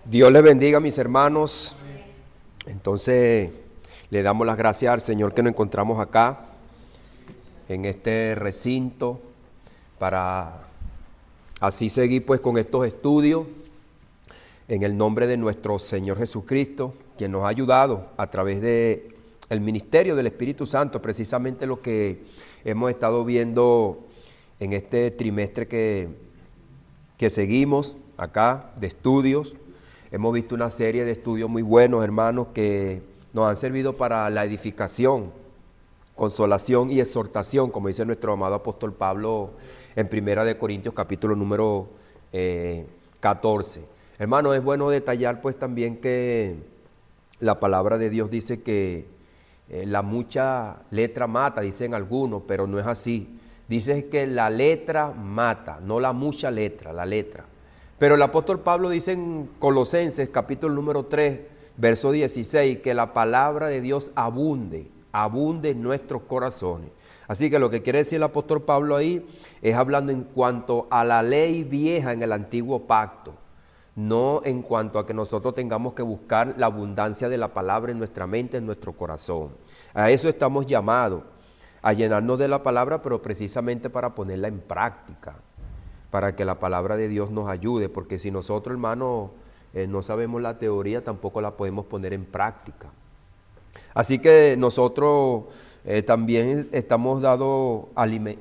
Dios les bendiga, mis hermanos. Entonces, le damos las gracias al Señor que nos encontramos acá, en este recinto, para así seguir pues con estos estudios, en el nombre de nuestro Señor Jesucristo, quien nos ha ayudado a través de el ministerio del Espíritu Santo, precisamente lo que hemos estado viendo en este trimestre que seguimos acá de estudios. Hemos visto una serie de estudios muy buenos, hermanos, que nos han servido para la edificación, consolación y exhortación, como dice nuestro amado apóstol Pablo en 1 Corintios capítulo número 14. Hermanos, es bueno detallar pues también que la palabra de Dios dice que la mucha letra mata, dicen algunos, pero no es así. Dice que la letra mata, no la mucha letra, la letra. Pero el apóstol Pablo dice en Colosenses capítulo número 3, verso 16, que la palabra de Dios abunde en nuestros corazones. Así que lo que quiere decir el apóstol Pablo ahí es hablando en cuanto a la ley vieja en el antiguo pacto, no en cuanto a que nosotros tengamos que buscar la abundancia de la palabra en nuestra mente, en nuestro corazón. A eso estamos llamados, a llenarnos de la palabra, pero precisamente para ponerla en práctica, para que la palabra de Dios nos ayude, porque si nosotros, hermanos, no sabemos la teoría, tampoco la podemos poner en práctica. Así que nosotros también estamos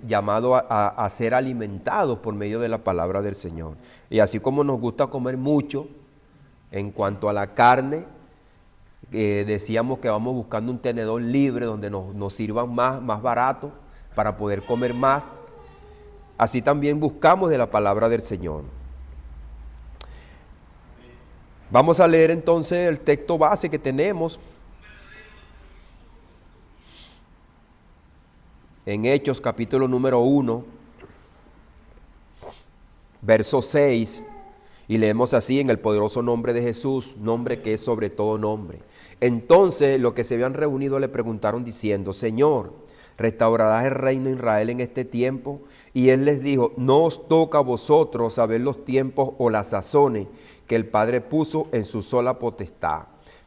llamados a ser alimentados por medio de la palabra del Señor. Y así como nos gusta comer mucho, en cuanto a la carne, decíamos que vamos buscando un tenedor libre donde nos sirvan más barato para poder comer más. Así también buscamos de la palabra del Señor. Vamos a leer entonces el texto base que tenemos en Hechos capítulo número 1, verso 6, y leemos así: en el poderoso nombre de Jesús, nombre que es sobre todo nombre. Entonces los que se habían reunido le preguntaron diciendo: Señor, ¿restaurarás el reino de Israel en este tiempo? Y él les dijo: no os toca a vosotros saber los tiempos o las sazones que el Padre puso en su sola potestad,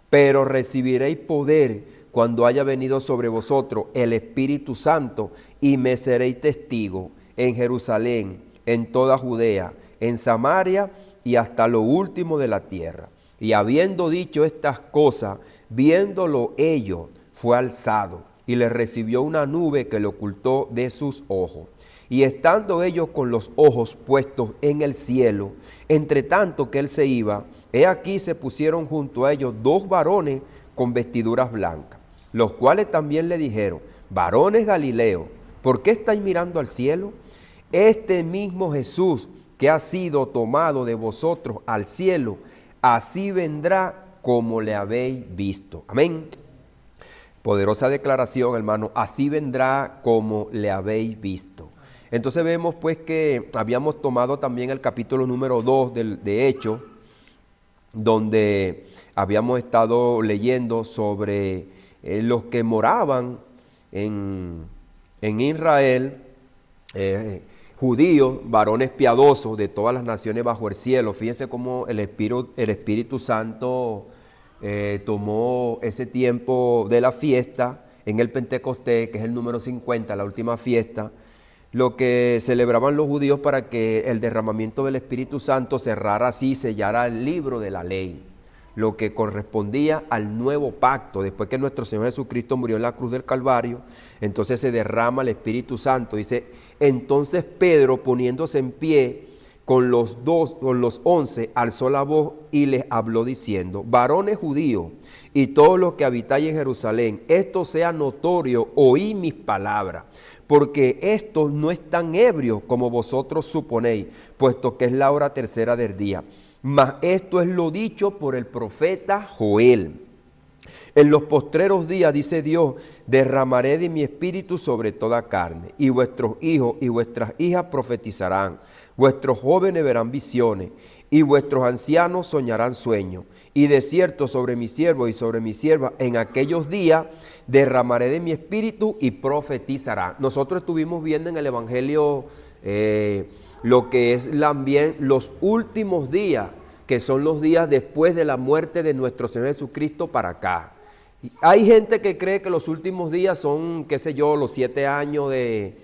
pero recibiréis poder cuando haya venido sobre vosotros el Espíritu Santo, y me seréis testigo en Jerusalén, en toda Judea, en Samaria y hasta lo último de la tierra. Y habiendo dicho estas cosas, viéndolo ellos, fue alzado, y le recibió una nube que le ocultó de sus ojos. Y estando ellos con los ojos puestos en el cielo, entre tanto que él se iba, he aquí se pusieron junto a ellos dos varones con vestiduras blancas, los cuales también le dijeron: varones Galileos, ¿por qué estáis mirando al cielo? Este mismo Jesús que ha sido tomado de vosotros al cielo, así vendrá como le habéis visto. Amén. Poderosa declaración, hermano. Así vendrá como le habéis visto. Entonces vemos pues que habíamos tomado también el capítulo número 2 de Hechos, donde habíamos estado leyendo sobre los que moraban en Israel, judíos, varones piadosos de todas las naciones bajo el cielo. Fíjense cómo el Espíritu Santo tomó ese tiempo de la fiesta en el Pentecostés, que es el número 50, la última fiesta, lo que celebraban los judíos para que el derramamiento del Espíritu Santo cerrara así, sellara el libro de la ley, lo que correspondía al nuevo pacto. Después que nuestro Señor Jesucristo murió en la cruz del Calvario, entonces se derrama el Espíritu Santo. Dice: entonces Pedro, poniéndose en pie con los 11, alzó la voz y les habló diciendo: varones judíos y todos los que habitáis en Jerusalén, esto sea notorio, oíd mis palabras, porque estos no están ebrios como vosotros suponéis, puesto que es la hora tercera del día. Mas esto es lo dicho por el profeta Joel. En los postreros días, dice Dios, derramaré de mi espíritu sobre toda carne, y vuestros hijos y vuestras hijas profetizarán, vuestros jóvenes verán visiones, y vuestros ancianos soñarán sueños. Y de cierto sobre mis siervos y sobre mis siervas en aquellos días derramaré de mi espíritu y profetizarán. Nosotros estuvimos viendo en el Evangelio lo que es también los últimos días, que son los días después de la muerte de nuestro Señor Jesucristo para acá. Hay gente que cree que los últimos días son, qué sé yo, los 7 años de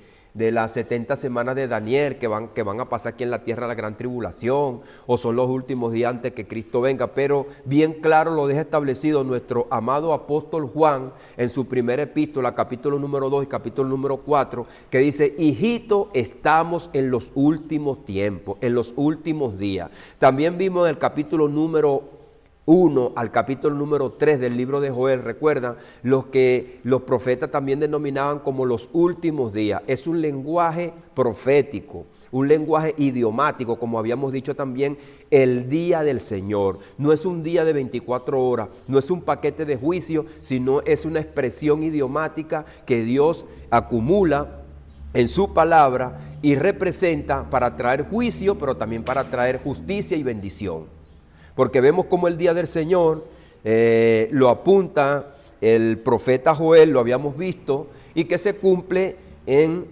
las 70 semanas de Daniel que van a pasar aquí en la tierra la gran tribulación, o son los últimos días antes que Cristo venga, pero bien claro lo deja establecido nuestro amado apóstol Juan en su primera epístola, capítulo número 2 y capítulo número 4, que dice: hijito, estamos en los últimos tiempos, en los últimos días. También vimos en el capítulo número 1 al capítulo número 3 del libro de Joel, recuerdan, los que los profetas también denominaban como los últimos días. Es un lenguaje profético, un lenguaje idiomático, como habíamos dicho también, el día del Señor. No es un día de 24 horas, no es un paquete de juicio, sino es una expresión idiomática que Dios acumula en su palabra y representa para traer juicio, pero también para traer justicia y bendición. Porque vemos como el día del Señor lo apunta el profeta Joel, lo habíamos visto, y que se cumple en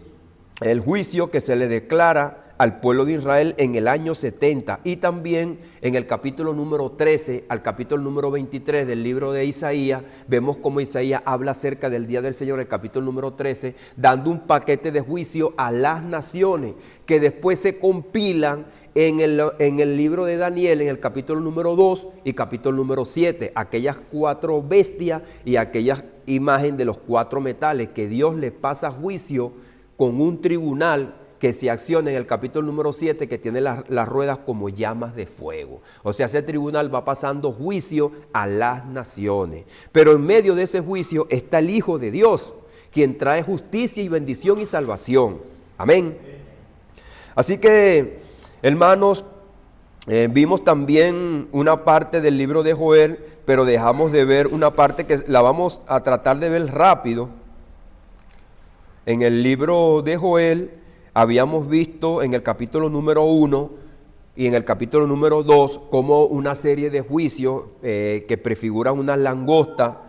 el juicio que se le declara al pueblo de Israel en el año 70, y también en el capítulo número 13 al capítulo número 23 del libro de Isaías, vemos como Isaías habla acerca del día del Señor, el capítulo número 13, dando un paquete de juicio a las naciones, que después se compilan en el libro de Daniel, en el capítulo número 2 y capítulo número 7, aquellas 4 bestias y aquellas imágenes de los 4 metales, que Dios les pasa juicio con un tribunal que se acciona en el capítulo número 7, que tiene las ruedas como llamas de fuego. O sea, ese tribunal va pasando juicio a las naciones. Pero en medio de ese juicio está el Hijo de Dios, quien trae justicia y bendición y salvación. Amén. Así que, hermanos, vimos también una parte del libro de Joel, pero dejamos de ver una parte que la vamos a tratar de ver rápido. En el libro de Joel habíamos visto en el capítulo número 1 y en el capítulo número 2 como una serie de juicios que prefiguran una langosta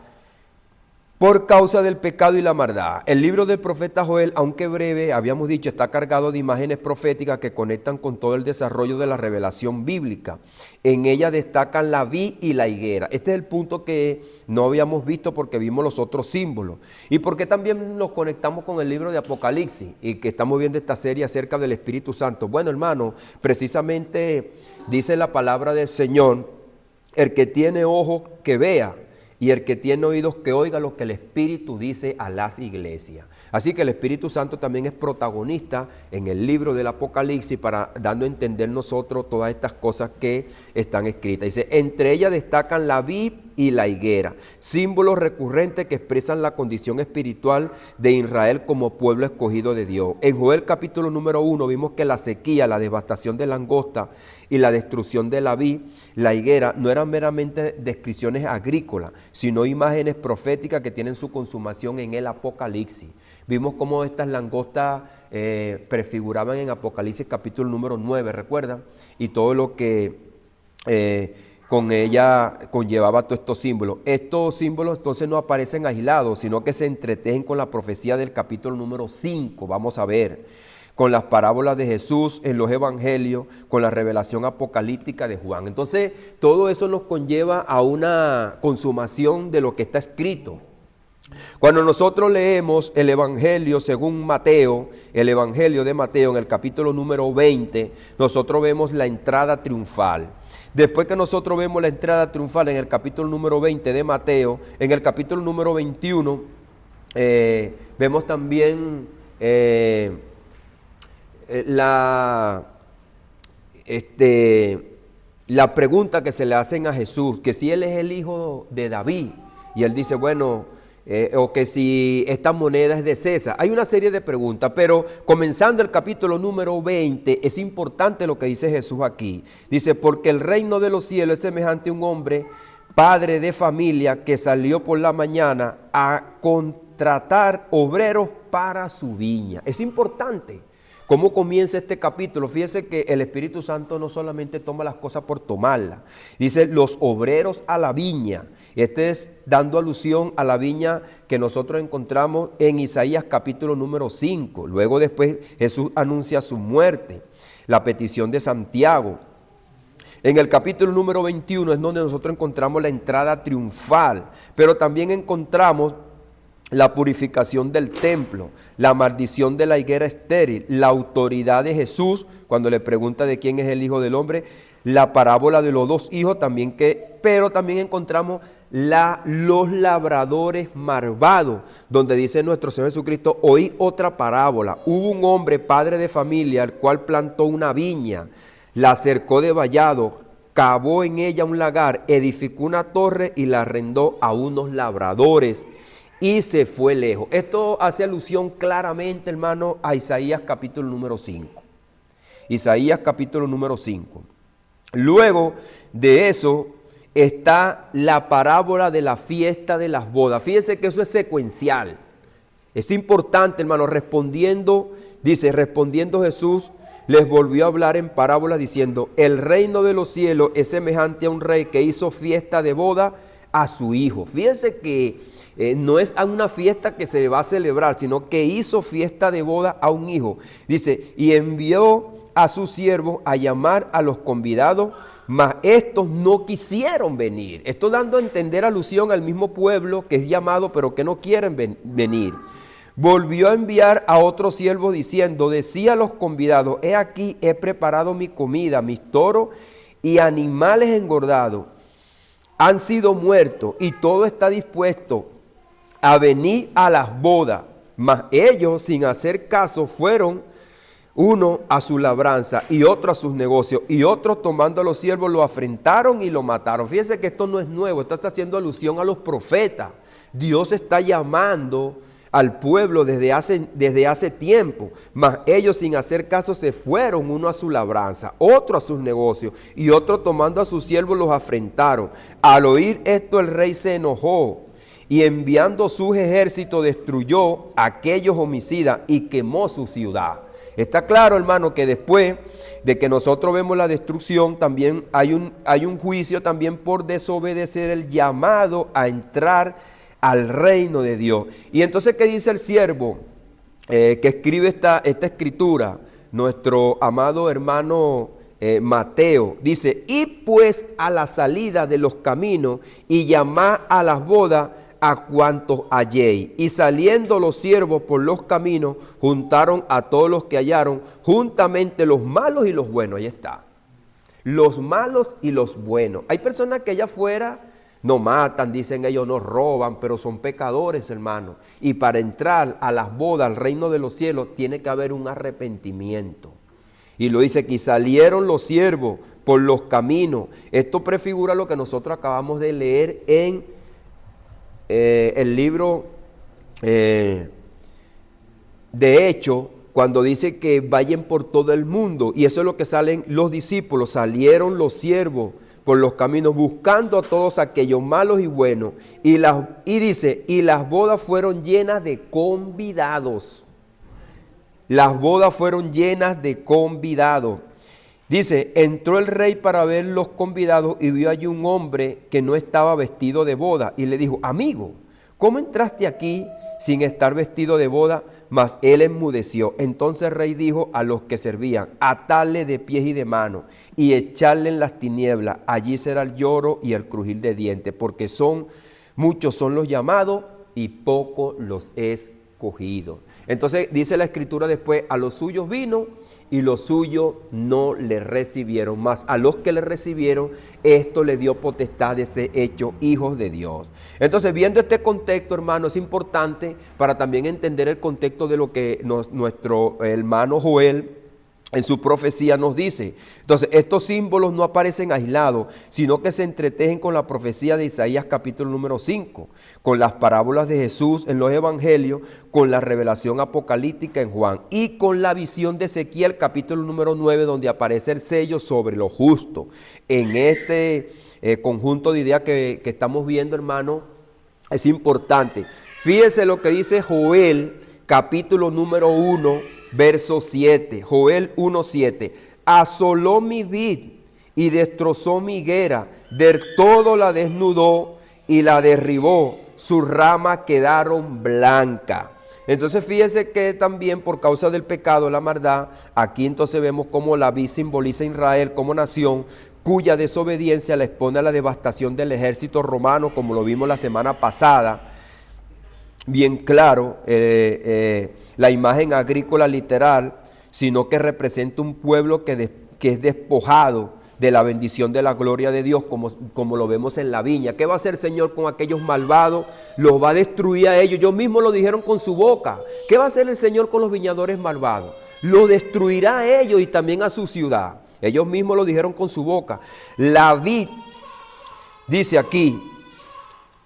por causa del pecado y la maldad. El libro del profeta Joel, aunque breve, habíamos dicho, está cargado de imágenes proféticas que conectan con todo el desarrollo de la revelación bíblica. En ella destacan la vid y la higuera. Este es el punto que no habíamos visto porque vimos los otros símbolos. Y porque también nos conectamos con el libro de Apocalipsis y que estamos viendo esta serie acerca del Espíritu Santo. Bueno, hermano, precisamente dice la palabra del Señor: el que tiene ojos que vea, y el que tiene oídos que oiga lo que el Espíritu dice a las iglesias. Así que el Espíritu Santo también es protagonista en el libro del Apocalipsis, para dando a entender nosotros todas estas cosas que están escritas. Dice: entre ellas destacan la vid y la higuera, símbolos recurrentes que expresan la condición espiritual de Israel como pueblo escogido de Dios. En Joel capítulo número 1 vimos que la sequía, la devastación de langosta y la destrucción de la vid, la higuera, no eran meramente descripciones agrícolas, sino imágenes proféticas que tienen su consumación en el Apocalipsis. Vimos cómo estas langostas prefiguraban en Apocalipsis capítulo número 9, ¿recuerdan? Y todo lo que con ella conllevaba todos estos símbolos. Estos símbolos entonces no aparecen aislados, sino que se entretejen con la profecía del capítulo número 5, vamos a ver, con las parábolas de Jesús en los evangelios, con la revelación apocalíptica de Juan. Entonces, todo eso nos conlleva a una consumación de lo que está escrito. Cuando nosotros leemos el evangelio según Mateo, el evangelio de Mateo en el capítulo número 20, nosotros vemos la entrada triunfal. Después que nosotros vemos la entrada triunfal en el capítulo número 20 de Mateo, en el capítulo número 21 vemos también la pregunta que se le hacen a Jesús, que si Él es el hijo de David, y Él dice, bueno, o que si esta moneda es de César. Hay una serie de preguntas, pero comenzando el capítulo número 20, es importante lo que dice Jesús aquí. Dice: porque el reino de los cielos es semejante a un hombre, padre de familia, que salió por la mañana a contratar obreros para su viña. Es importante cómo comienza este capítulo. Fíjese que el Espíritu Santo no solamente toma las cosas por tomarlas. Dice: los obreros a la viña. Este es dando alusión a la viña que nosotros encontramos en Isaías capítulo número 5. Luego después Jesús anuncia su muerte, la petición de Santiago. En el capítulo número 21 es donde nosotros encontramos la entrada triunfal, pero también encontramos la purificación del templo, la maldición de la higuera estéril, la autoridad de Jesús, cuando le pregunta de quién es el Hijo del Hombre, la parábola de los dos hijos también, pero también encontramos los labradores malvados, donde dice nuestro Señor Jesucristo, oí otra parábola. Hubo un hombre, padre de familia, el cual plantó una viña, la cercó de vallado, cavó en ella un lagar, edificó una torre y la arrendó a unos labradores y se fue lejos. Esto hace alusión claramente, hermano, a Isaías capítulo número 5. Isaías capítulo número 5. Luego de eso está la parábola de la fiesta de las bodas. Fíjense que eso es secuencial. Es importante, hermano, respondiendo Jesús, les volvió a hablar en parábolas diciendo, el reino de los cielos es semejante a un rey que hizo fiesta de boda a su hijo. Fíjense que no es a una fiesta que se va a celebrar, sino que hizo fiesta de boda a un hijo. Dice, y envió a sus siervos a llamar a los convidados, mas estos no quisieron venir. Esto dando a entender alusión al mismo pueblo que es llamado, pero que no quieren venir. Volvió a enviar a otros siervos diciendo, decía a los convidados, he aquí, he preparado mi comida, mis toros y animales engordados han sido muertos y todo está dispuesto a venir a las bodas. Mas ellos, sin hacer caso, fueron uno a su labranza y otro a sus negocios, y otros tomando a los siervos lo afrentaron y lo mataron. Fíjense que esto no es nuevo, esto está haciendo alusión a los profetas. Dios está llamando al pueblo desde hace tiempo, mas ellos sin hacer caso se fueron, uno a su labranza, otro a sus negocios, y otro tomando a sus siervos los afrentaron. Al oír esto el rey se enojó, y enviando sus ejércitos destruyó a aquellos homicidas y quemó su ciudad. Está claro, hermano, que después de que nosotros vemos la destrucción, también hay un juicio también por desobedecer el llamado a entrar al reino de Dios. Y entonces, ¿qué dice el siervo que escribe esta escritura? Nuestro amado hermano Mateo dice, y pues a la salida de los caminos y llamad a las bodas a cuantos halléis. Y saliendo los siervos por los caminos, juntaron a todos los que hallaron, juntamente los malos y los buenos. Ahí está. Los malos y los buenos. Hay personas que allá afuera no matan, dicen ellos, no roban, pero son pecadores, hermano. Y para entrar a las bodas, al reino de los cielos, tiene que haber un arrepentimiento. Y lo dice que salieron los siervos por los caminos. Esto prefigura lo que nosotros acabamos de leer en el libro de Hechos, cuando dice que vayan por todo el mundo. Y eso es lo que salen los discípulos. Salieron los siervos por los caminos buscando a todos aquellos malos y buenos. Y dice, y las bodas fueron llenas de convidados. Las bodas fueron llenas de convidados. Dice, entró el rey para ver los convidados y vio allí un hombre que no estaba vestido de boda. Y le dijo, amigo, ¿cómo entraste aquí sin estar vestido de boda? Mas él enmudeció. Entonces el rey dijo a los que servían, atarle de pies y de manos y echarle en las tinieblas. Allí será el lloro y el crujir de dientes, porque muchos son los llamados y pocos los escogidos. Entonces dice la escritura después, a los suyos vino y los suyos no le recibieron, mas a los que le recibieron, esto le dio potestad de ser hechos hijos de Dios. Entonces, viendo este contexto, hermano, es importante para también entender el contexto de lo que nuestro hermano Joel en su profecía nos dice. Entonces, estos símbolos no aparecen aislados, sino que se entretejen con la profecía de Isaías capítulo número 5, con las parábolas de Jesús en los evangelios, con la revelación apocalíptica en Juan y con la visión de Ezequiel capítulo número 9, donde aparece el sello sobre lo justo. En este conjunto de ideas que estamos viendo, hermano, es importante. Fíjense lo que dice Joel capítulo número 1, verso 7, Joel 1:7, asoló mi vid y destrozó mi higuera, del todo la desnudó y la derribó, sus ramas quedaron blancas. Entonces fíjese que también por causa del pecado, la maldad, aquí entonces vemos cómo la vid simboliza a Israel como nación, cuya desobediencia la expone a la devastación del ejército romano, como lo vimos la semana pasada. Bien claro, la imagen agrícola literal, sino que representa un pueblo que es despojado de la bendición de la gloria de Dios, como lo vemos en la viña. ¿Qué va a hacer el Señor con aquellos malvados? Los va a destruir a ellos. Ellos mismos lo dijeron con su boca. ¿Qué va a hacer el Señor con los viñadores malvados? Lo destruirá a ellos y también a su ciudad. Ellos mismos lo dijeron con su boca. La vid, dice aquí,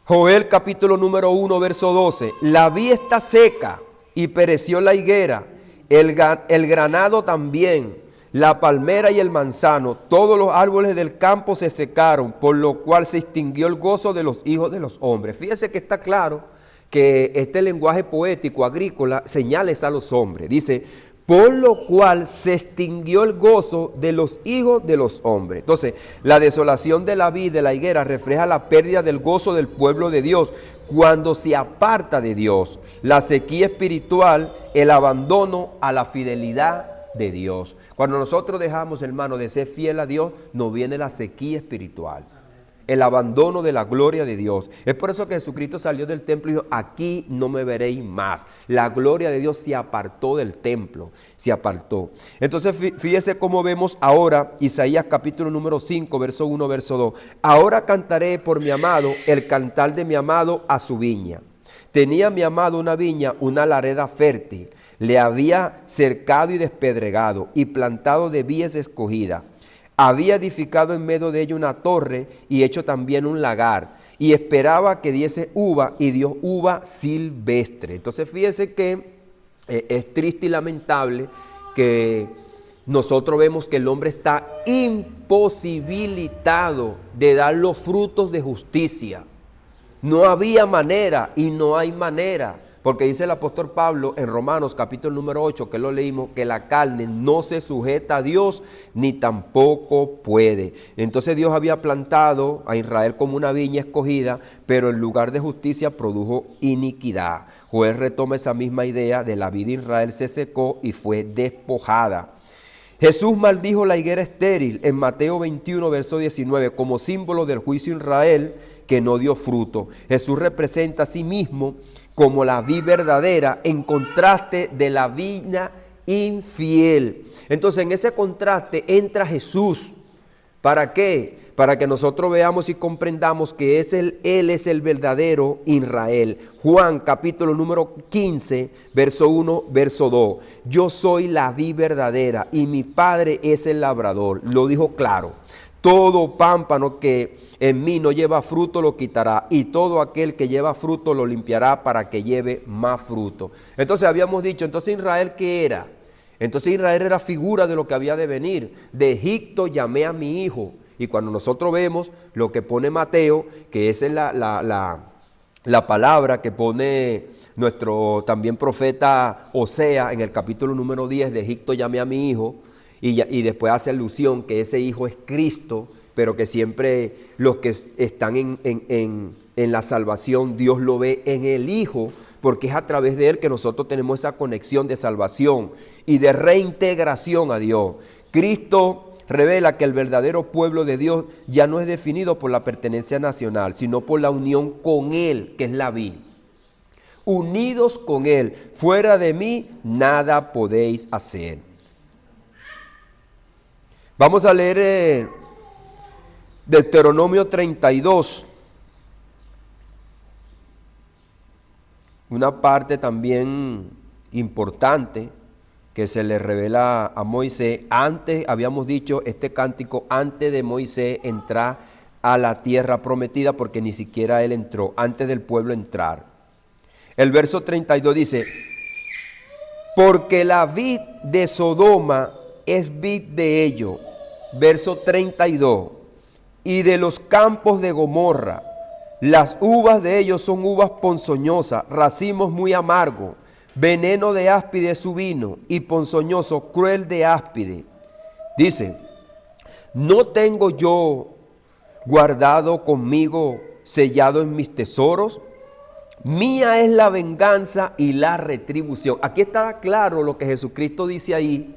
Joel capítulo número 1, verso 12. La vid está seca y pereció la higuera, el granado también, la palmera y el manzano, todos los árboles del campo se secaron, por lo cual se extinguió el gozo de los hijos de los hombres. Fíjese que está claro que este lenguaje poético agrícola señales a los hombres. Dice, por lo cual se extinguió el gozo de los hijos de los hombres. Entonces, la desolación de la vid, de la higuera, refleja la pérdida del gozo del pueblo de Dios cuando se aparta de Dios. La sequía espiritual, el abandono a la fidelidad de Dios. Cuando nosotros dejamos, hermano, de ser fiel a Dios, nos viene la sequía espiritual. El abandono de la gloria de Dios. Es por eso que Jesucristo salió del templo y dijo, aquí no me veréis más. La gloria de Dios se apartó del templo, se apartó. Entonces fíjese cómo vemos ahora Isaías capítulo número 5, verso 1, verso 2. Ahora cantaré por mi amado el cantar de mi amado a su viña. Tenía mi amado una viña, una lareda fértil. Le había cercado y despedregado y plantado de vides escogida. Había edificado en medio de ella una torre y hecho también un lagar, y esperaba que diese uva, y dio uva silvestre. Entonces fíjese que es triste y lamentable que nosotros vemos que el hombre está imposibilitado de dar los frutos de justicia. No había manera y no hay manera. Porque dice el apóstol Pablo en Romanos capítulo número 8, que lo leímos, que la carne no se sujeta a Dios ni tampoco puede. Entonces Dios había plantado a Israel como una viña escogida, pero en lugar de justicia produjo iniquidad. Joel retoma esa misma idea de la vid de Israel se secó y fue despojada. Jesús maldijo la higuera estéril en Mateo 21, verso 19, como símbolo del juicio de Israel que no dio fruto. Jesús representa a sí mismo como la vid verdadera en contraste de la viña infiel. Entonces en ese contraste entra Jesús. ¿Para qué? Para que nosotros veamos y comprendamos que Él es el verdadero Israel. Juan capítulo número 15, verso 1, verso 2. Yo soy la vid verdadera y mi Padre es el labrador. Lo dijo claro. Todo pámpano que en mí no lleva fruto lo quitará, y todo aquel que lleva fruto lo limpiará para que lleve más fruto. Entonces habíamos dicho, entonces Israel, ¿qué era? Entonces Israel era figura de lo que había de venir. De Egipto llamé a mi hijo. Y cuando nosotros vemos lo que pone Mateo, que esa es la palabra que pone nuestro también profeta Osea en el capítulo número 10, de Egipto llamé a mi hijo, y después hace alusión que ese hijo es Cristo, pero que siempre los que están en la salvación, Dios lo ve en el Hijo, porque es a través de Él que nosotros tenemos esa conexión de salvación y de reintegración a Dios. Cristo revela que el verdadero pueblo de Dios ya no es definido por la pertenencia nacional, sino por la unión con Él, que es la vid. Unidos con Él, fuera de mí, nada podéis hacer. Vamos a leer Deuteronomio 32, una parte también importante que se le revela a Moisés. Antes, habíamos dicho, este cántico antes de Moisés entrar a la tierra prometida, porque ni siquiera él entró, antes del pueblo entrar. El verso 32 dice, porque la vid de Sodoma es vid de ellos. Verso 32, y de los campos de Gomorra, las uvas de ellos son uvas ponzoñosas, racimos muy amargos, veneno de áspide su vino, y ponzoñoso, cruel de áspide. Dice, ¿no tengo yo guardado conmigo, sellado en mis tesoros? Mía es la venganza y la retribución. Aquí está claro lo que Jesucristo dice ahí.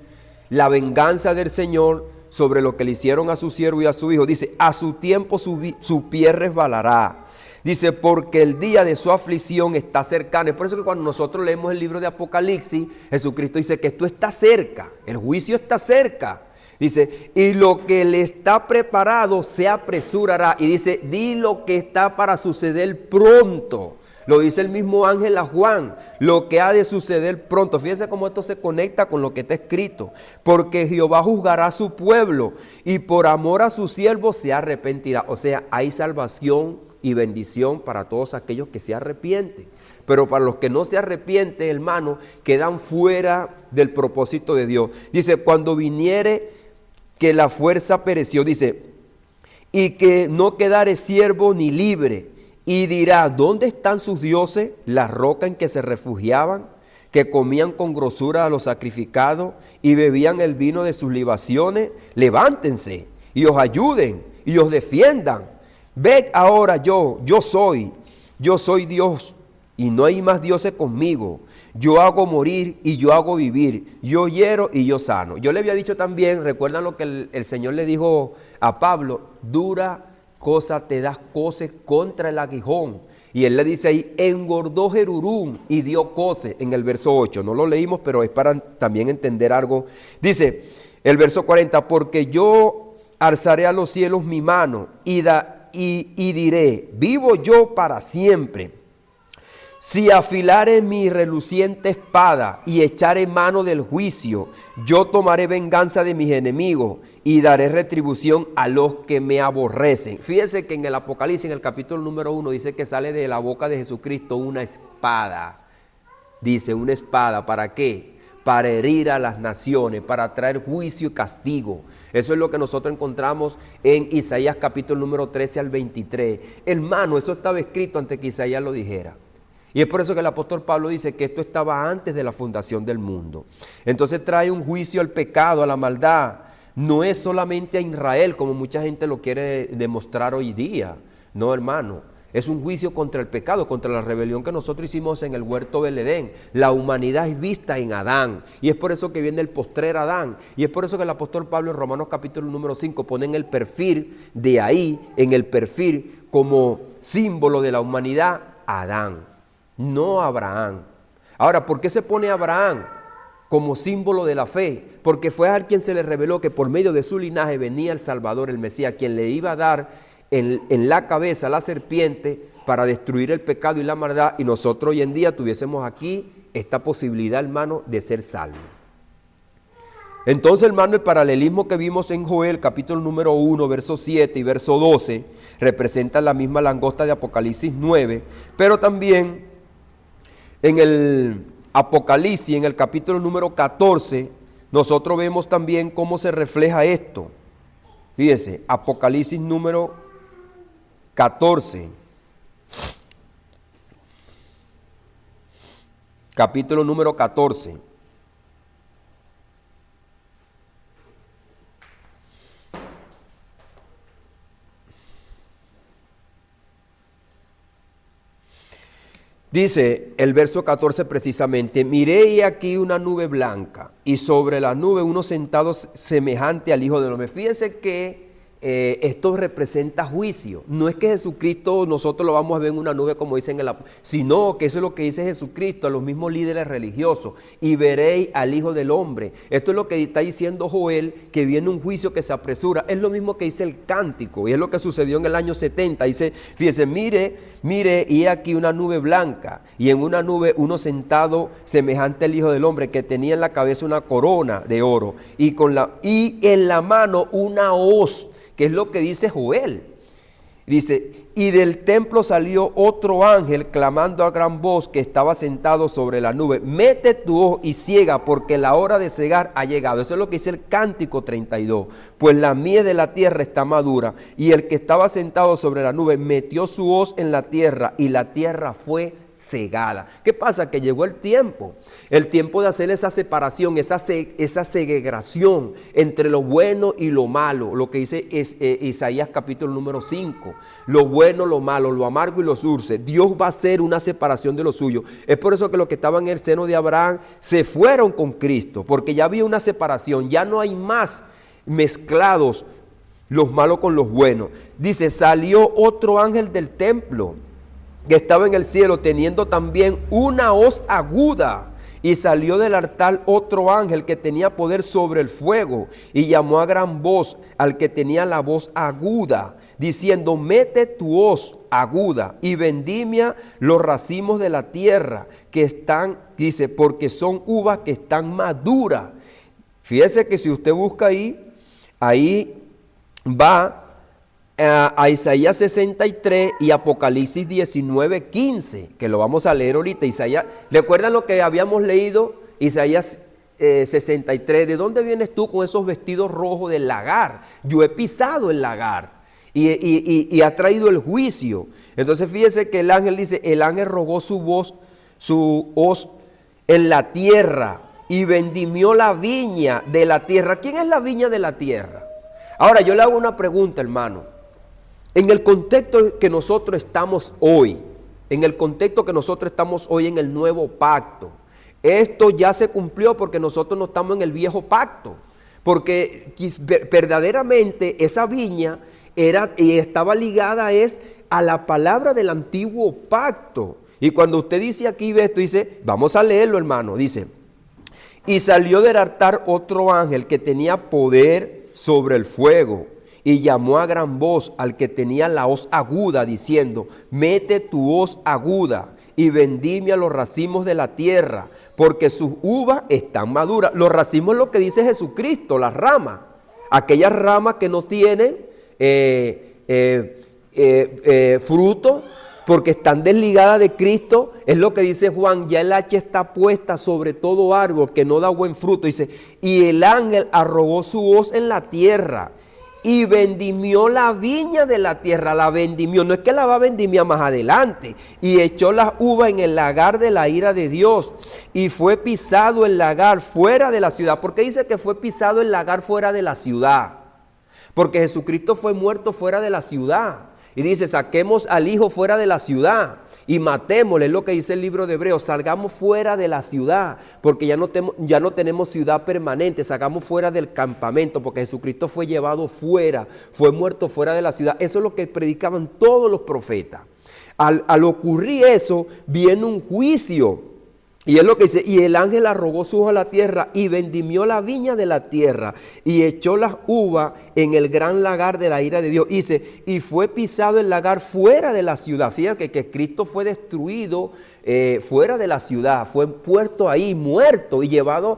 La venganza del Señor sobre lo que le hicieron a su siervo y a su hijo. Dice, a su tiempo su pie resbalará. Dice, porque el día de su aflicción está cercano. Es por eso que cuando nosotros leemos el libro de Apocalipsis, Jesucristo dice que esto está cerca, el juicio está cerca. Dice, y lo que le está preparado se apresurará. Y dice, di lo que está para suceder pronto. Lo dice el mismo ángel a Juan, lo que ha de suceder pronto. Fíjense cómo esto se conecta con lo que está escrito. Porque Jehová juzgará a su pueblo y por amor a su siervo se arrepentirá. O sea, hay salvación y bendición para todos aquellos que se arrepienten. Pero para los que no se arrepienten, hermano, quedan fuera del propósito de Dios. Dice, cuando viniere que la fuerza pereció, dice, y que no quedare siervo ni libre, y dirá, ¿dónde están sus dioses, la roca en que se refugiaban, que comían con grosura a los sacrificados y bebían el vino de sus libaciones? Levántense y os ayuden y os defiendan. Ved ahora yo soy Dios y no hay más dioses conmigo. Yo hago morir y yo hago vivir, yo hiero y yo sano. Yo le había dicho también, recuerdan lo que el Señor le dijo a Pablo, dura cosa te das coces contra el aguijón. Y él le dice ahí, engordó Jerurum y dio coces en el verso 8. No lo leímos, pero es para también entender algo. Dice el verso 40, porque yo alzaré a los cielos mi mano y diré, vivo yo para siempre. Si afilare mi reluciente espada y echaré mano del juicio, yo tomaré venganza de mis enemigos y daré retribución a los que me aborrecen. Fíjense que en el Apocalipsis, en el capítulo número 1, dice que sale de la boca de Jesucristo una espada. Dice, una espada, ¿para qué? Para herir a las naciones, para traer juicio y castigo. Eso es lo que nosotros encontramos en Isaías capítulo número 13 al 23. Hermano, eso estaba escrito antes que Isaías lo dijera. Y es por eso que el apóstol Pablo dice que esto estaba antes de la fundación del mundo. Entonces trae un juicio al pecado, a la maldad. No es solamente a Israel, como mucha gente lo quiere demostrar hoy día. No, hermano. Es un juicio contra el pecado, contra la rebelión que nosotros hicimos en el huerto del Edén. La humanidad es vista en Adán. Y es por eso que viene el postrer Adán. Y es por eso que el apóstol Pablo en Romanos capítulo número 5 pone en el perfil de ahí, en el perfil como símbolo de la humanidad, Adán. No Abraham. Ahora, ¿por qué se pone Abraham como símbolo de la fe? Porque fue a quien se le reveló que por medio de su linaje venía el Salvador, el Mesías, quien le iba a dar en la cabeza a la serpiente para destruir el pecado y la maldad, y nosotros hoy en día tuviésemos aquí esta posibilidad, hermano, de ser salvos. Entonces, hermano, el paralelismo que vimos en Joel, capítulo número 1, verso 7 y verso 12, representa la misma langosta de Apocalipsis 9, pero también en el Apocalipsis, en el capítulo número 14, nosotros vemos también cómo se refleja esto. Fíjese, Apocalipsis número 14, capítulo número 14. Dice el verso 14 precisamente, miré y aquí una nube blanca y sobre la nube uno sentado semejante al Hijo del Hombre. Fíjense que esto representa juicio. No es que Jesucristo nosotros lo vamos a ver en una nube como dicen sino que eso es lo que dice Jesucristo a los mismos líderes religiosos. Y veréis al Hijo del Hombre. Esto es lo que está diciendo Joel, que viene un juicio que se apresura. Es lo mismo que dice el cántico y es lo que sucedió en el año 70. Dice, fíjese, mire y aquí una nube blanca y en una nube uno sentado semejante al Hijo del Hombre, que tenía en la cabeza una corona de oro y en la mano una hoz, que es lo que dice Joel. Dice, y del templo salió otro ángel clamando a gran voz que estaba sentado sobre la nube, mete tu hoz y ciega, porque la hora de cegar ha llegado. Eso es lo que dice el Cántico 32. Pues la mies de la tierra está madura, y el que estaba sentado sobre la nube metió su hoz en la tierra, y la tierra fue cegada. ¿Qué pasa? Que llegó el tiempo de hacer esa separación, esa segregación entre lo bueno y lo malo, lo que dice Isaías capítulo número 5, lo bueno, lo malo, lo amargo y lo dulce. Dios va a hacer una separación de lo suyo. Es por eso que los que estaban en el seno de Abraham se fueron con Cristo, porque ya había una separación, ya no hay más mezclados los malos con los buenos. Dice, salió otro ángel del templo que estaba en el cielo, teniendo también una hoz aguda. Y salió del altar otro ángel que tenía poder sobre el fuego, y llamó a gran voz al que tenía la voz aguda, diciendo, mete tu hoz aguda y vendimia los racimos de la tierra que están, dice, porque son uvas que están maduras. Fíjese que si usted busca ahí va a Isaías 63 y Apocalipsis 19:15, que lo vamos a leer ahorita. Isaías, ¿recuerdan lo que habíamos leído? Isaías 63, ¿de dónde vienes tú con esos vestidos rojos del lagar? Yo he pisado el lagar y ha traído el juicio. Entonces fíjese que el ángel dice, el ángel rogó su hoz en la tierra y vendimió la viña de la tierra. ¿Quién es la viña de la tierra? Ahora yo le hago una pregunta, hermano. En el contexto que nosotros estamos hoy, en el nuevo pacto, esto ya se cumplió porque nosotros no estamos en el viejo pacto, porque verdaderamente esa viña estaba ligada a la palabra del antiguo pacto. Y cuando usted dice aquí, ve esto, dice, vamos a leerlo, hermano, dice, y salió del altar otro ángel que tenía poder sobre el fuego, y llamó a gran voz al que tenía la hoz aguda, diciendo, mete tu hoz aguda y vendimia los racimos de la tierra, porque sus uvas están maduras. Los racimos es lo que dice Jesucristo, las ramas, aquellas ramas que no tienen fruto, porque están desligadas de Cristo. Es lo que dice Juan, ya el hacha está puesta sobre todo árbol que no da buen fruto. Dice, y el ángel arrojó su hoz en la tierra y vendimió la viña de la tierra. La vendimió, no es que la va a vendimiar más adelante. Y echó las uvas en el lagar de la ira de Dios, y fue pisado el lagar fuera de la ciudad. ¿Por qué dice que fue pisado el lagar fuera de la ciudad? Porque Jesucristo fue muerto fuera de la ciudad. Y dice, saquemos al Hijo fuera de la ciudad y matémosle, es lo que dice el libro de Hebreos, salgamos fuera de la ciudad, porque ya no tenemos ciudad permanente, salgamos fuera del campamento, porque Jesucristo fue llevado fuera, fue muerto fuera de la ciudad. Eso es lo que predicaban todos los profetas. Al ocurrir eso, viene un juicio. Y es lo que dice, y el ángel arrojó su ojo a la tierra y vendimió la viña de la tierra y echó las uvas en el gran lagar de la ira de Dios. Dice, y fue pisado el lagar fuera de la ciudad. Fíjate que Cristo fue destruido fuera de la ciudad, fue puesto ahí muerto y llevado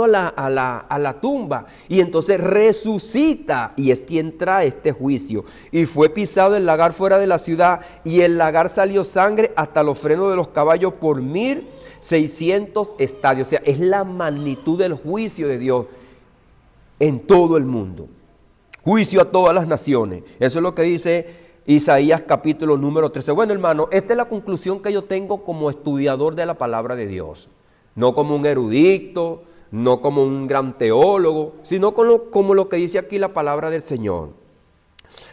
a la tumba. Y entonces resucita, y es quien trae este juicio. Y fue pisado el lagar fuera de la ciudad, y el lagar salió sangre hasta los frenos de los caballos por 1,600 estadios. O sea, es la magnitud del juicio de Dios en todo el mundo. Juicio a todas las naciones. Eso es lo que dice Isaías capítulo número 13. Bueno, hermano, esta es la conclusión que yo tengo como estudiador de la palabra de Dios. No como un erudito, no como un gran teólogo, sino como lo que dice aquí la palabra del Señor.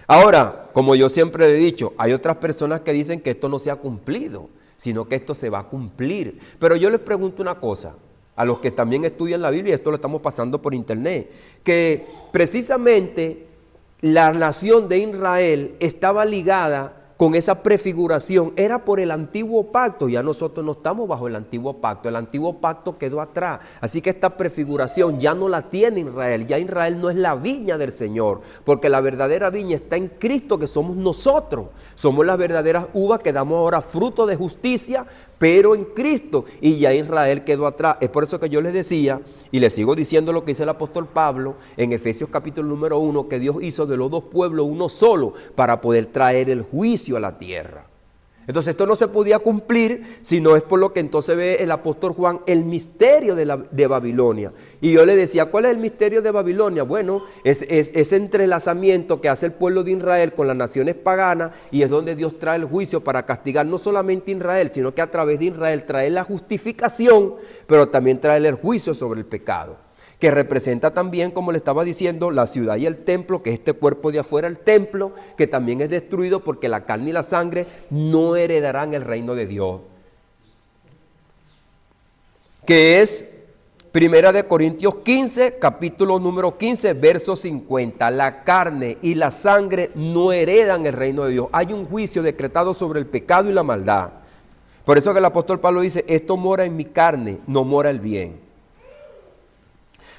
Ahora, como yo siempre le he dicho, hay otras personas que dicen que esto no se ha cumplido, sino que esto se va a cumplir. Pero yo les pregunto una cosa, a los que también estudian la Biblia, y esto lo estamos pasando por internet, que precisamente la nación de Israel estaba ligada con esa prefiguración, era por el antiguo pacto. Ya nosotros no estamos bajo el antiguo pacto quedó atrás. Así que esta prefiguración ya no la tiene Israel, ya Israel no es la viña del Señor, porque la verdadera viña está en Cristo, que somos nosotros. Somos las verdaderas uvas que damos ahora fruto de justicia, pero en Cristo, y ya Israel quedó atrás. Es por eso que yo les decía, y les sigo diciendo lo que dice el apóstol Pablo en Efesios capítulo número 1, que Dios hizo de los dos pueblos uno solo para poder traer el juicio a la tierra. Entonces esto no se podía cumplir, sino es por lo que entonces ve el apóstol Juan el misterio de Babilonia. Y yo le decía, ¿cuál es el misterio de Babilonia? Bueno, es ese entrelazamiento que hace el pueblo de Israel con las naciones paganas, y es donde Dios trae el juicio para castigar no solamente a Israel, sino que a través de Israel trae la justificación, pero también trae el juicio sobre el pecado, que representa también, como le estaba diciendo, la ciudad y el templo, que es este cuerpo de afuera, el templo, que también es destruido porque la carne y la sangre no heredarán el reino de Dios. Que es Primera de Corintios 15, capítulo número 15, verso 50. La carne y la sangre no heredan el reino de Dios. Hay un juicio decretado sobre el pecado y la maldad. Por eso que el apóstol Pablo dice, esto mora en mi carne, no mora el bien.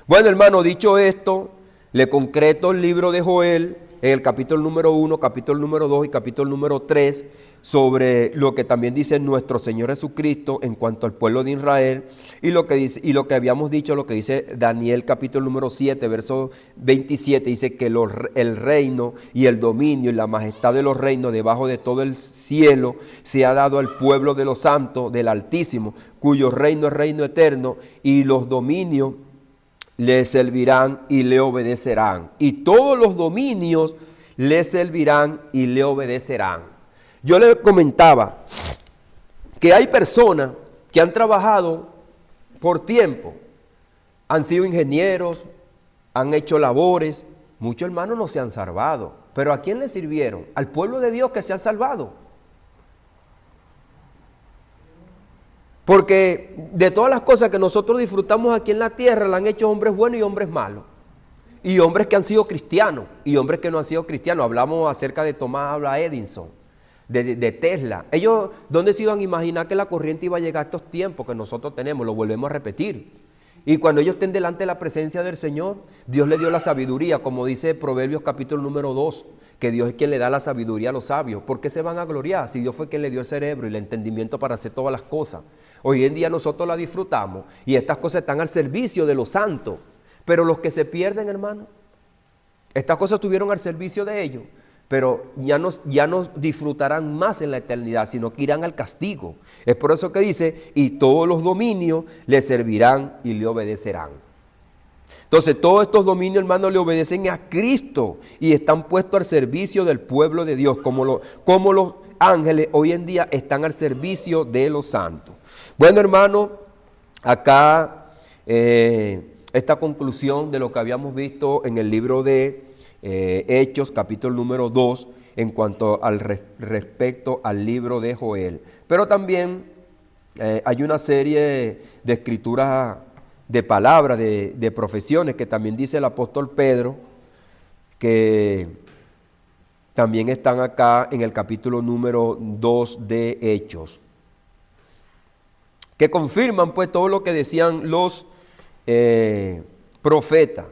Bueno, hermano, dicho esto, le concreto el libro de Joel, en el capítulo número 1, capítulo número 2 y capítulo número 3, sobre lo que también dice nuestro Señor Jesucristo en cuanto al pueblo de Israel, y lo que dice, y lo que habíamos dicho, lo que dice Daniel capítulo número 7, verso 27, dice que el reino y el dominio y la majestad de los reinos debajo de todo el cielo se ha dado al pueblo de los santos del Altísimo, cuyo reino es reino eterno, y los dominios le servirán y le obedecerán. Y todos los dominios le servirán y le obedecerán. Yo le comentaba que hay personas que han trabajado por tiempo, han sido ingenieros, han hecho labores, muchos hermanos no se han salvado, pero ¿a quién le sirvieron? Al pueblo de Dios que se han salvado. Porque de todas las cosas que nosotros disfrutamos aquí en la tierra, la han hecho hombres buenos y hombres malos. Y hombres que han sido cristianos y hombres que no han sido cristianos. Hablamos acerca de Thomas Alva Edison, de Tesla. Ellos, ¿dónde se iban a imaginar que la corriente iba a llegar a estos tiempos que nosotros tenemos? Lo volvemos a repetir. Y cuando ellos estén delante de la presencia del Señor, Dios les dio la sabiduría, como dice Proverbios capítulo número 2, que Dios es quien le da la sabiduría a los sabios. ¿Por qué se van a gloriar si Dios fue quien le dio el cerebro y el entendimiento para hacer todas las cosas? Hoy en día nosotros la disfrutamos y estas cosas están al servicio de los santos. Pero los que se pierden, hermano, estas cosas estuvieron al servicio de ellos, pero ya no disfrutarán más en la eternidad, sino que irán al castigo. Es por eso que dice, y todos los dominios le servirán y le obedecerán. Entonces todos estos dominios, hermanos, le obedecen a Cristo y están puestos al servicio del pueblo de Dios, como los ángeles hoy en día están al servicio de los santos. Bueno, hermano, acá esta conclusión de lo que habíamos visto en el libro de Hechos, capítulo número 2, en cuanto al respecto al libro de Joel. Pero también hay una serie de escrituras, de palabras, de profesiones que también dice el apóstol Pedro, que también están acá en el capítulo número 2 de Hechos, que confirman pues todo lo que decían los profetas.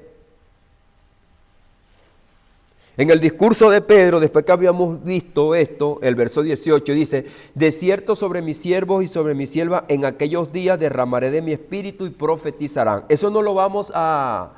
En el discurso de Pedro, después que habíamos visto esto, el verso 18 dice, de cierto sobre mis siervos y sobre mi sierva en aquellos días derramaré de mi espíritu y profetizarán. Eso no lo vamos a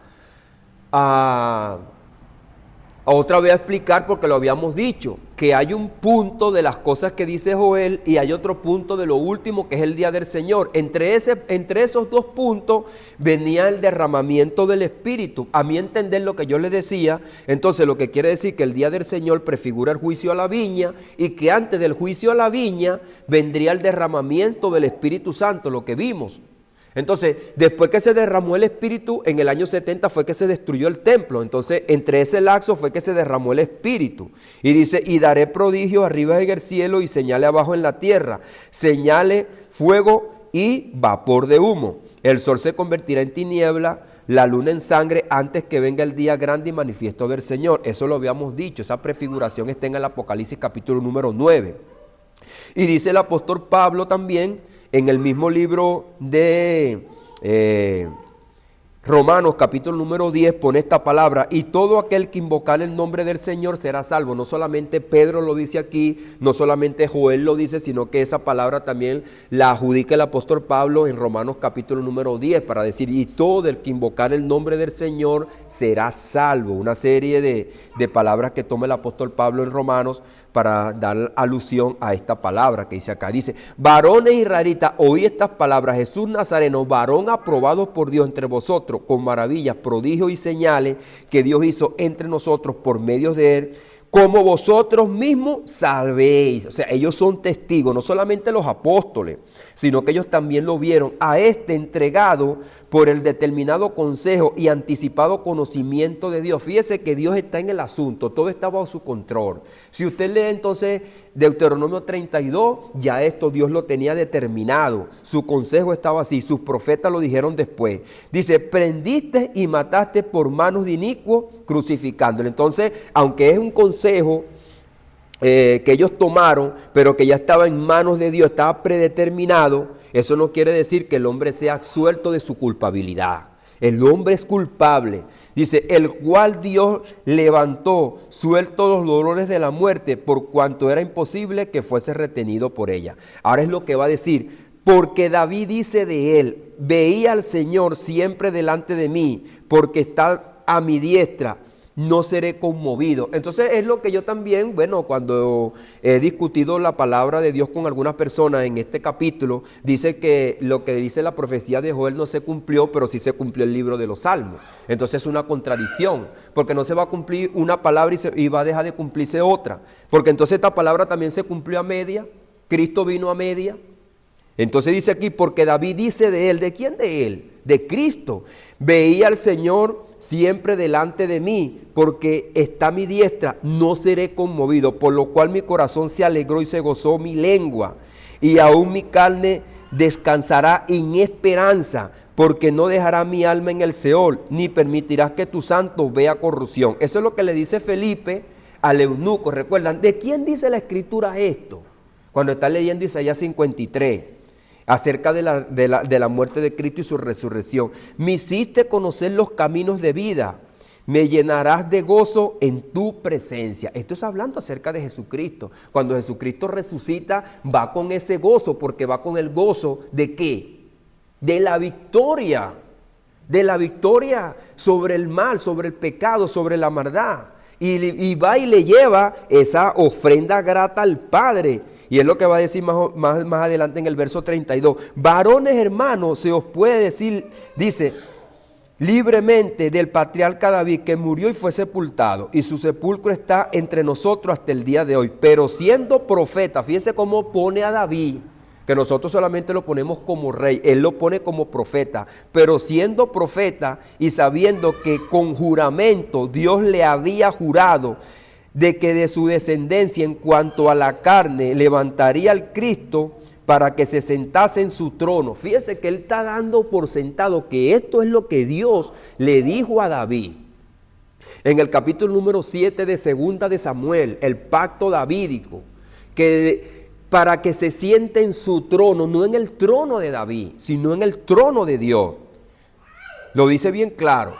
otra vez a explicar porque lo habíamos dicho, que hay un punto de las cosas que dice Joel y hay otro punto de lo último que es el día del Señor. Entre esos dos puntos venía el derramamiento del Espíritu. A mí entender lo que yo les decía, entonces lo que quiere decir que el día del Señor prefigura el juicio a la viña y que antes del juicio a la viña vendría el derramamiento del Espíritu Santo, lo que vimos. Entonces, después que se derramó el Espíritu, en el año 70 fue que se destruyó el templo. Entonces, entre ese lapso fue que se derramó el Espíritu. Y dice, y daré prodigios arriba en el cielo y señales abajo en la tierra. Señales, fuego y vapor de humo. El sol se convertirá en tiniebla, la luna en sangre antes que venga el día grande y manifiesto del Señor. Eso lo habíamos dicho, esa prefiguración está en el Apocalipsis capítulo número 9. Y dice el apóstol Pablo también, en el mismo libro de Romanos capítulo número 10 pone esta palabra, y todo aquel que invocar el nombre del Señor será salvo. No solamente Pedro lo dice aquí, no solamente Joel lo dice, sino que esa palabra también la adjudica el apóstol Pablo en Romanos capítulo número 10 para decir, y todo el que invocar el nombre del Señor será salvo. Una serie de palabras que toma el apóstol Pablo en Romanos para dar alusión a esta palabra que dice acá. Dice, varones israelitas, oí estas palabras, Jesús Nazareno, varón aprobado por Dios entre vosotros, con maravillas, prodigios y señales que Dios hizo entre nosotros por medio de él, como vosotros mismos sabéis. O sea, ellos son testigos, no solamente los apóstoles, sino que ellos también lo vieron, a este entregado por el determinado consejo y anticipado conocimiento de Dios. Fíjese que Dios está en el asunto, todo está bajo su control. Si usted lee entonces Deuteronomio 32, ya esto Dios lo tenía determinado. Su consejo estaba así, sus profetas lo dijeron después. Dice, prendiste y mataste por manos de inicuo, crucificándolo. Entonces, aunque es un consejo que ellos tomaron, pero que ya estaba en manos de Dios, estaba predeterminado, eso no quiere decir que el hombre sea absuelto de su culpabilidad. El hombre es culpable. Dice, el cual Dios levantó, suelto los dolores de la muerte, por cuanto era imposible que fuese retenido por ella. Ahora es lo que va a decir, porque David dice de él, veía al Señor siempre delante de mí, porque está a mi diestra, no seré conmovido. Entonces es lo que yo también, bueno, cuando he discutido la palabra de Dios con algunas personas en este capítulo, dice que lo que dice la profecía de Joel no se cumplió, pero sí se cumplió el libro de los Salmos. Entonces es una contradicción, porque no se va a cumplir una palabra y va a dejar de cumplirse otra, porque entonces esta palabra también se cumplió a media, Cristo vino a media. Entonces dice aquí, porque David dice de él, ¿de quién de él? De Cristo. Veía al Señor siempre delante de mí, porque está a mi diestra, no seré conmovido, por lo cual mi corazón se alegró y se gozó mi lengua, y aún mi carne descansará en esperanza, porque no dejará mi alma en el Seol, ni permitirás que tu santo vea corrupción. Eso es lo que le dice Felipe al eunuco. ¿Recuerdan? ¿De quién dice la Escritura esto? Cuando está leyendo Isaías 53. Acerca de la muerte de Cristo y su resurrección. Me hiciste conocer los caminos de vida, me llenarás de gozo en tu presencia. Esto es hablando acerca de Jesucristo. Cuando Jesucristo resucita, va con ese gozo, porque va con el gozo ¿de qué? De la victoria sobre el mal, sobre el pecado, sobre la maldad. Y va y le lleva esa ofrenda grata al Padre. Y es lo que va a decir más adelante en el verso 32. Varones hermanos, se os puede decir, dice, libremente del patriarca David, que murió y fue sepultado, y su sepulcro está entre nosotros hasta el día de hoy. Pero siendo profeta, fíjense cómo pone a David, que nosotros solamente lo ponemos como rey, él lo pone como profeta, pero siendo profeta y sabiendo que con juramento Dios le había jurado de que de su descendencia en cuanto a la carne levantaría al Cristo para que se sentase en su trono. Fíjese que él está dando por sentado que esto es lo que Dios le dijo a David. En el capítulo número 7 de Segunda de Samuel, el pacto davídico, que para que se siente en su trono, no en el trono de David, sino en el trono de Dios. Lo dice bien claro.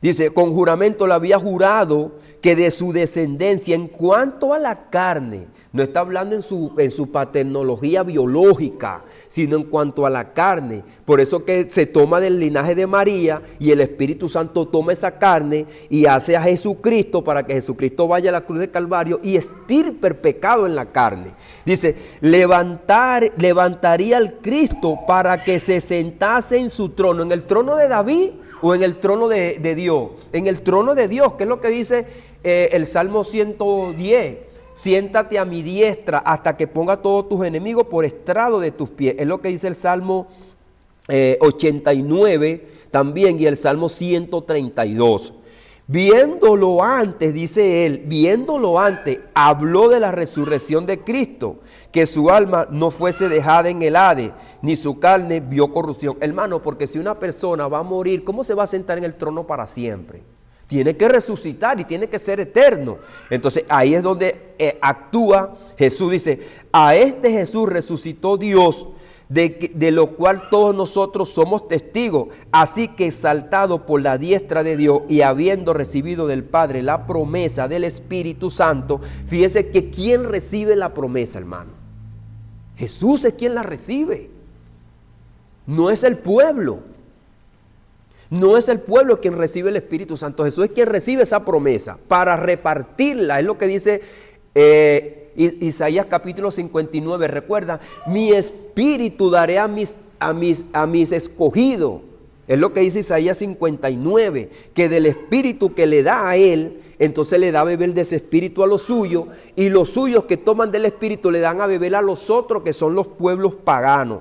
Dice, con juramento le había jurado que de su descendencia, en cuanto a la carne, no está hablando en su paternología biológica, sino en cuanto a la carne. Por eso que se toma del linaje de María y el Espíritu Santo toma esa carne y hace a Jesucristo para que Jesucristo vaya a la cruz del Calvario y extirpe el pecado en la carne. Dice, levantaría al Cristo para que se sentase en su trono, en el trono de David o en el trono de Dios. En el trono de Dios, que es lo que dice el Salmo 110. Siéntate a mi diestra hasta que ponga todos tus enemigos por estrado de tus pies. Es lo que dice el Salmo 89 también y el Salmo 132. Viéndolo antes, dice él, viéndolo antes, habló de la resurrección de Cristo, que su alma no fuese dejada en el Hades, ni su carne vio corrupción. Hermano, porque si una persona va a morir, ¿cómo se va a sentar en el trono para siempre? Tiene que resucitar y tiene que ser eterno. Entonces ahí es donde actúa Jesús. Dice, a este Jesús resucitó Dios, de lo cual todos nosotros somos testigos. Así que exaltado por la diestra de Dios y habiendo recibido del Padre la promesa del Espíritu Santo, fíjese que ¿quién recibe la promesa, hermano? Jesús es quien la recibe. No es el pueblo. No es el pueblo quien recibe el Espíritu Santo. Jesús es quien recibe esa promesa para repartirla. Es lo que dice Isaías capítulo 59. Recuerda, mi espíritu daré a mis escogidos. Es lo que dice Isaías 59. Que del espíritu que le da a él, entonces le da a beber de ese espíritu a los suyos. Y los suyos que toman del espíritu le dan a beber a los otros, que son los pueblos paganos.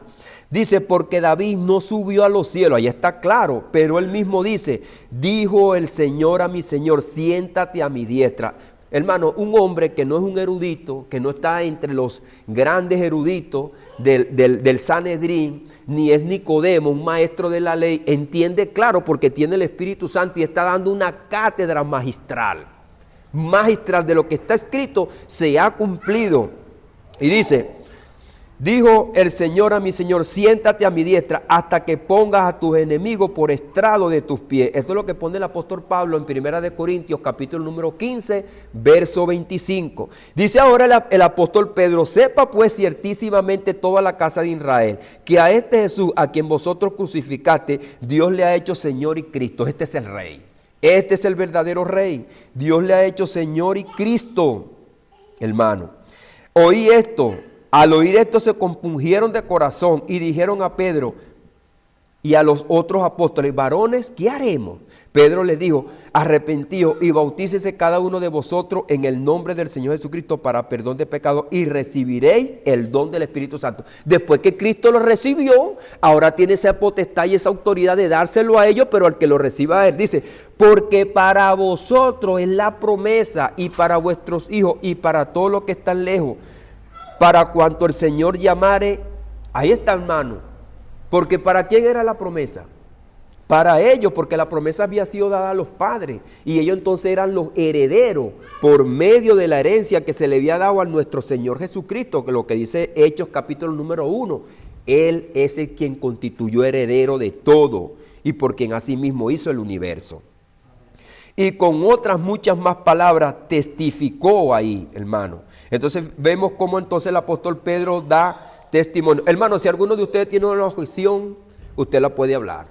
Dice, porque David no subió a los cielos, ahí está claro, pero él mismo dice, dijo el Señor a mi Señor, siéntate a mi diestra. hermano, un hombre que no es un erudito, que no está entre los grandes eruditos del Sanedrín, ni es Nicodemo, un maestro de la ley, entiende claro porque tiene el Espíritu Santo y está dando una cátedra magistral de lo que está escrito se ha cumplido. Y dice, dijo el Señor a mi Señor, siéntate a mi diestra hasta que pongas a tus enemigos por estrado de tus pies. Esto es lo que pone el apóstol Pablo en 1 Corintios, capítulo número 15, verso 25. Dice ahora el apóstol Pedro, sepa pues ciertísimamente toda la casa de Israel, que a este Jesús, a quien vosotros crucificaste, Dios le ha hecho Señor y Cristo. Este es el Rey. Este es el verdadero Rey. Dios le ha hecho Señor y Cristo, hermano. Oí esto. Al oír esto se compungieron de corazón y dijeron a Pedro y a los otros apóstoles, varones, ¿qué haremos? Pedro les dijo, arrepentíos y bautícese cada uno de vosotros en el nombre del Señor Jesucristo para perdón de pecados y recibiréis el don del Espíritu Santo. Después que Cristo lo recibió, ahora tiene esa potestad y esa autoridad de dárselo a ellos, pero al que lo reciba a él. Dice, porque para vosotros es la promesa y para vuestros hijos y para todos los que están lejos, para cuanto el Señor llamare. Ahí está, hermano. Porque ¿para quién era la promesa? Para ellos, porque la promesa había sido dada a los padres. Y ellos entonces eran los herederos por medio de la herencia que se le había dado a nuestro Señor Jesucristo, que lo que dice Hechos capítulo número 1. Él es el quien constituyó heredero de todo y por quien asimismo hizo el universo. Y con otras muchas más palabras testificó ahí, hermano. Entonces vemos cómo entonces el apóstol Pedro da testimonio. Hermano, si alguno de ustedes tiene una objeción, usted la puede hablar.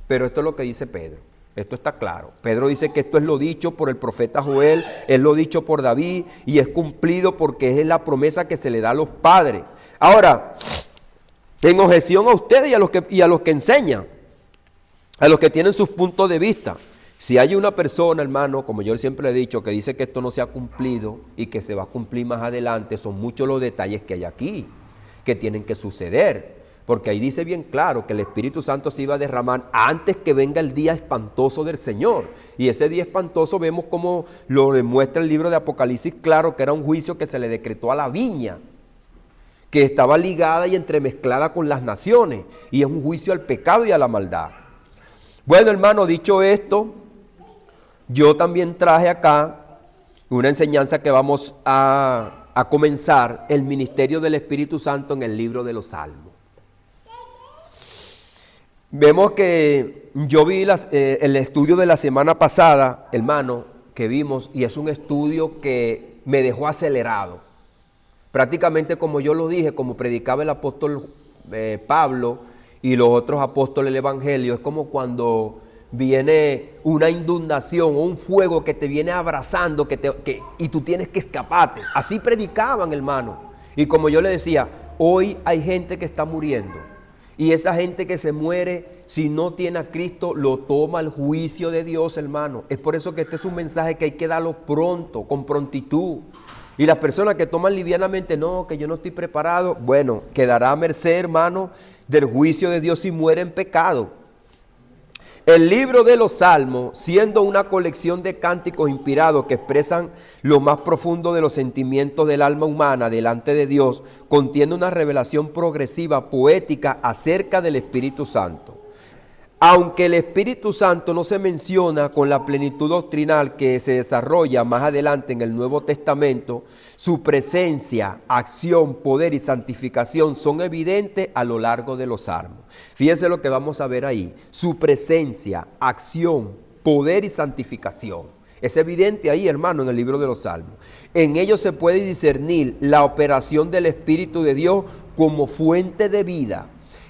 Pero esto es lo que dice Pedro. Esto está claro. Pedro dice que esto es lo dicho por el profeta Joel, es lo dicho por David y es cumplido porque es la promesa que se le da a los padres. Ahora, en objeción a ustedes y a los que enseñan, a los que tienen sus puntos de vista. Si hay una persona, hermano, como yo siempre he dicho, que dice que esto no se ha cumplido y que se va a cumplir más adelante, son muchos los detalles que hay aquí, que tienen que suceder. Porque ahí dice bien claro que el Espíritu Santo se iba a derramar antes que venga el día espantoso del Señor. Y ese día espantoso vemos como lo demuestra el libro de Apocalipsis, claro, que era un juicio que se le decretó a la viña, que estaba ligada y entremezclada con las naciones. Y es un juicio al pecado y a la maldad. Bueno, hermano, dicho esto, yo también traje acá una enseñanza que vamos a comenzar, el ministerio del Espíritu Santo en el libro de los Salmos. Vemos que yo vi el estudio de la semana pasada, hermano, que vimos, y es un estudio que me dejó acelerado. Prácticamente como yo lo dije, como predicaba el apóstol Pablo y los otros apóstoles del Evangelio, es como cuando viene una inundación o un fuego que te viene abrazando y tú tienes que escaparte. Así predicaban, hermano. Y como yo le decía, hoy hay gente que está muriendo. Y esa gente que se muere, si no tiene a Cristo, lo toma el juicio de Dios, hermano. Es por eso que este es un mensaje que hay que darlo pronto, con prontitud. Y las personas que toman livianamente, no, que yo no estoy preparado, bueno, quedará a merced, hermano, del juicio de Dios si muere en pecado. El libro de los Salmos, siendo una colección de cánticos inspirados que expresan lo más profundo de los sentimientos del alma humana delante de Dios, contiene una revelación progresiva, poética, acerca del Espíritu Santo. Aunque el Espíritu Santo no se menciona con la plenitud doctrinal que se desarrolla más adelante en el Nuevo Testamento, su presencia, acción, poder y santificación son evidentes a lo largo de los Salmos. Fíjense lo que vamos a ver ahí. Su presencia, acción, poder y santificación. Es evidente ahí, hermano, en el libro de los Salmos. En ellos se puede discernir la operación del Espíritu de Dios como fuente de vida,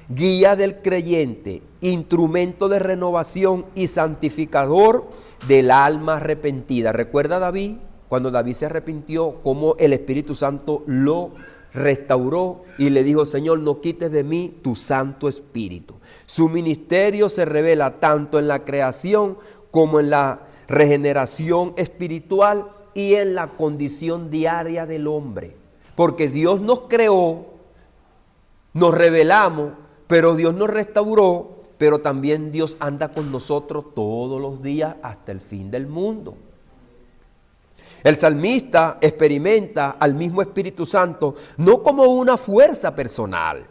guía del creyente, instrumento de renovación y santificador del alma arrepentida. ¿Recuerda David? Cuando David se arrepintió, cómo el Espíritu Santo lo restauró y le dijo, Señor, no quites de mí tu Santo Espíritu. Su ministerio se revela tanto en la creación como en la regeneración espiritual y en la condición diaria del hombre. Porque Dios nos creó, nos revelamos, pero Dios nos restauró, pero también Dios anda con nosotros todos los días hasta el fin del mundo. El salmista experimenta al mismo Espíritu Santo no como una fuerza personal,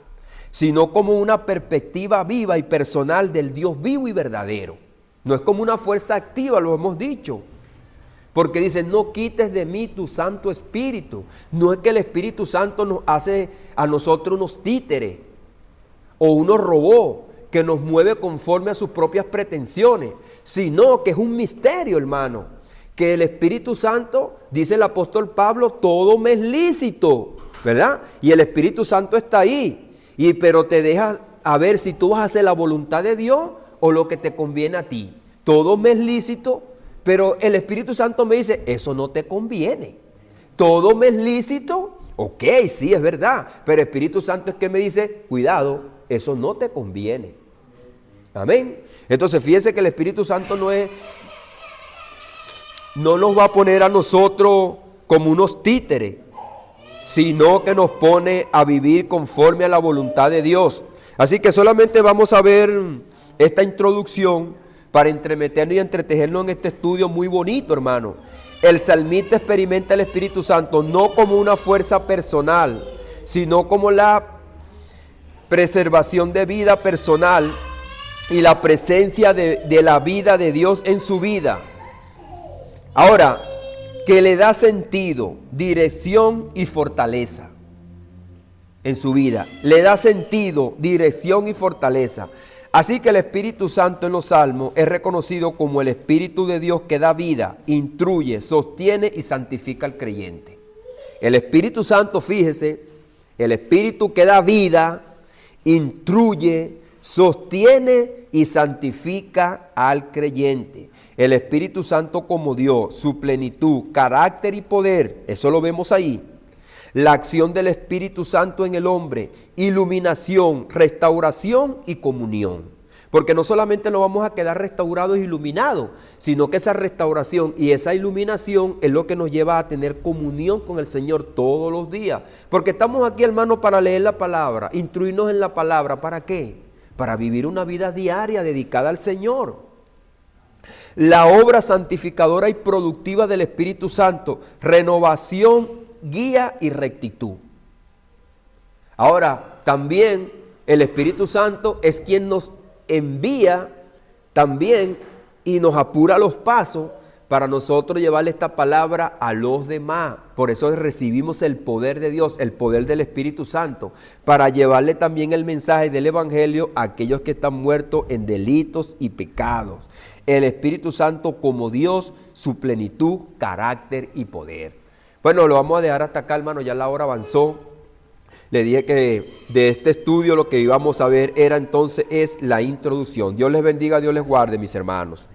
sino como una perspectiva viva y personal del Dios vivo y verdadero. No es como una fuerza activa, lo hemos dicho. Porque dice, no quites de mí tu Santo Espíritu. No es que el Espíritu Santo nos hace a nosotros unos títeres o unos robots que nos mueve conforme a sus propias pretensiones, sino que es un misterio, hermano, que el Espíritu Santo, dice el apóstol Pablo, todo me es lícito, ¿verdad? Y el Espíritu Santo está ahí, pero te deja a ver si tú vas a hacer la voluntad de Dios o lo que te conviene a ti. Todo me es lícito, pero el Espíritu Santo me dice, eso no te conviene. Todo me es lícito, ok, sí, es verdad, pero el Espíritu Santo es que me dice, cuidado, eso no te conviene. Amén. Entonces fíjese que el Espíritu Santo no nos va a poner a nosotros como unos títeres, sino que nos pone a vivir conforme a la voluntad de Dios. Así que solamente vamos a ver esta introducción para entremeternos y entretejernos en este estudio muy bonito, hermano. El salmista experimenta el Espíritu Santo no como una fuerza personal, sino como la preservación de vida personal y la presencia de la vida de Dios en su vida. Ahora, que le da sentido, dirección y fortaleza en su vida. Le da sentido, dirección y fortaleza. Así que el Espíritu Santo en los Salmos es reconocido como el Espíritu de Dios que da vida, instruye, sostiene y santifica al creyente. El Espíritu Santo, fíjese, el Espíritu que da vida, instruye, sostiene y santifica al creyente. El Espíritu Santo como Dios, su plenitud, carácter y poder, eso lo vemos ahí. La acción del Espíritu Santo en el hombre, iluminación, restauración y comunión. Porque no solamente nos vamos a quedar restaurados e iluminados, sino que esa restauración y esa iluminación es lo que nos lleva a tener comunión con el Señor todos los días. Porque estamos aquí, hermano, para leer la palabra, instruirnos en la palabra. ¿Para qué? Para vivir una vida diaria dedicada al Señor. La obra santificadora y productiva del Espíritu Santo, renovación, guía y rectitud. Ahora, también el Espíritu Santo es quien nos envía también y nos apura los pasos para nosotros llevarle esta palabra a los demás. Por eso recibimos el poder de Dios, el poder del Espíritu Santo, para llevarle también el mensaje del Evangelio a aquellos que están muertos en delitos y pecados. El Espíritu Santo como Dios, su plenitud, carácter y poder. Bueno, lo vamos a dejar hasta acá, hermano, ya la hora avanzó. Le dije que de este estudio lo que íbamos a ver era entonces la introducción. Dios les bendiga, Dios les guarde, mis hermanos.